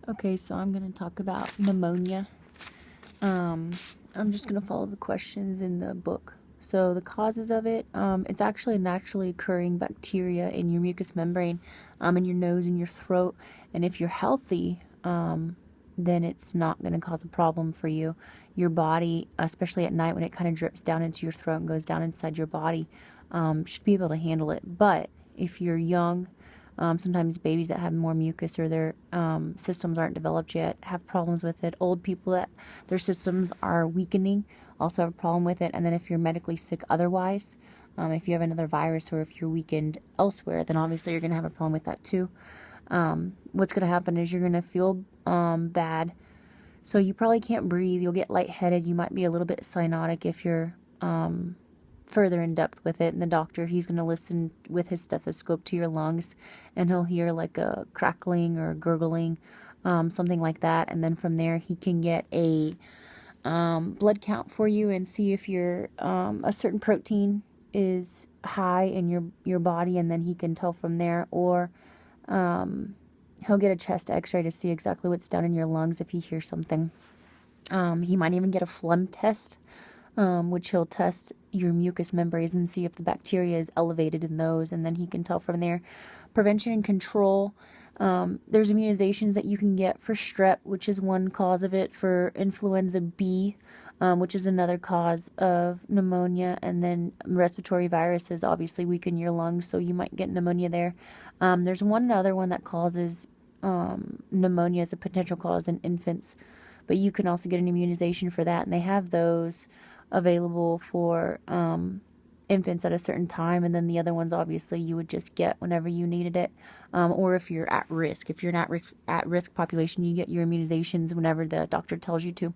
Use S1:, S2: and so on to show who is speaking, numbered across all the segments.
S1: Okay, so I'm going to talk about pneumonia. I'm just going to follow the questions in the book. So the causes of it, it's actually a naturally occurring bacteria in your mucous membrane, in your nose and your throat. And if you're healthy, then it's not going to cause a problem for you. Your body, especially at night when it kind of drips down into your throat and goes down inside your body, should be able to handle it. But if you're young, sometimes babies that have more mucus or their systems aren't developed yet have problems with it. Old people that their systems are weakening also have a problem with it. And then if you're medically sick otherwise, if you have another virus or if you're weakened elsewhere, then obviously you're going to have a problem with that too. What's going to happen is you're going to feel bad. So you probably can't breathe. You'll get lightheaded. You might be a little bit cyanotic if you're further in depth with it. And the doctor, he's going to listen with his stethoscope to your lungs, and he'll hear like a crackling or a gurgling, something like that. And then from there, he can get a blood count for you and see if your a certain protein is high in your body, and then he can tell from there. Or he'll get a chest x-ray to see exactly what's down in your lungs if he hears something. He might even get a phlegm test, which he'll test your mucous membranes and see if the bacteria is elevated in those, and then he can tell from there. Prevention and control. There's immunizations that you can get for strep, which is one cause of it, for influenza B, which is another cause of pneumonia, and then respiratory viruses obviously weaken your lungs, so you might get pneumonia there. There's one other one that causes pneumonia as a potential cause in infants, but you can also get an immunization for that, and they have those available for infants at a certain time, and then the other ones obviously you would just get whenever you needed it, or if you're at risk. If you're an at-risk population, you get your immunizations whenever the doctor tells you to.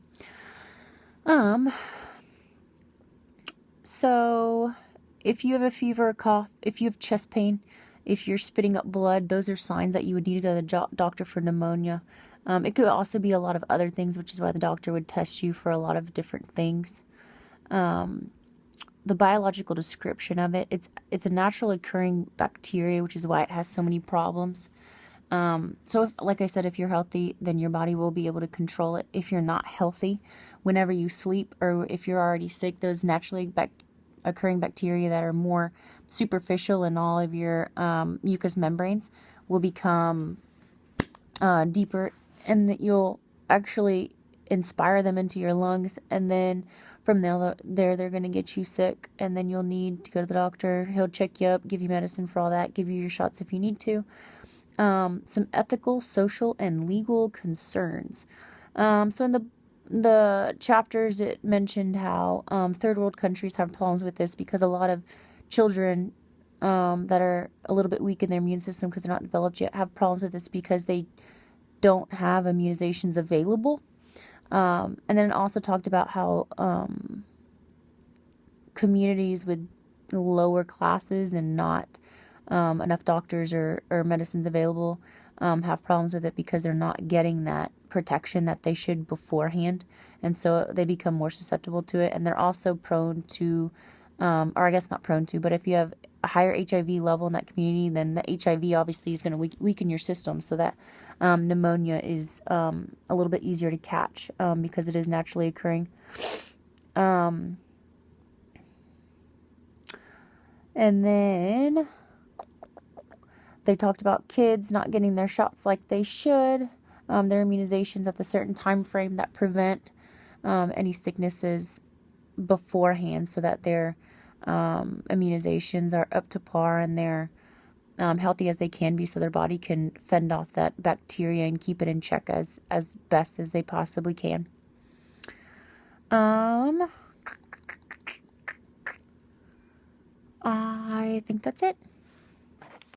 S1: So if you have a fever or cough, if you have chest pain, if you're spitting up blood, those are signs that you would need to go to the doctor for pneumonia. It could also be a lot of other things, which is why the doctor would test you for a lot of different things. The biological description of it, it's a naturally occurring bacteria, which is why it has so many problems. So if, like I said, if you're healthy, then your body will be able to control it. If you're not healthy, whenever you sleep or if you're already sick, those naturally occurring bacteria that are more superficial in all of your mucous membranes will become deeper, and that you'll actually inspire them into your lungs, and then from there they're going to get you sick, and then you'll need to go to the doctor. He'll check you up, give you medicine for all that, give you your shots if you need to. Some ethical, social, and legal concerns. So in the chapters, it mentioned how third world countries have problems with this because a lot of children that are a little bit weak in their immune system because they're not developed yet have problems with this because they don't have immunizations available. And then it also talked about how communities with lower classes and not enough doctors or medicines available have problems with it because they're not getting that protection that they should beforehand, and so they become more susceptible to it. And they're also prone to, or I guess not prone to, but if you have a higher HIV level in that community, then the HIV obviously is going to weaken your system, so that pneumonia is a little bit easier to catch because it is naturally occurring. And then they talked about kids not getting their shots like they should, their immunizations at the certain time frame that prevent any sicknesses beforehand, so that their immunizations are up to par and they're healthy as they can be, so their body can fend off that bacteria and keep it in check as best as they possibly can. I think that's it.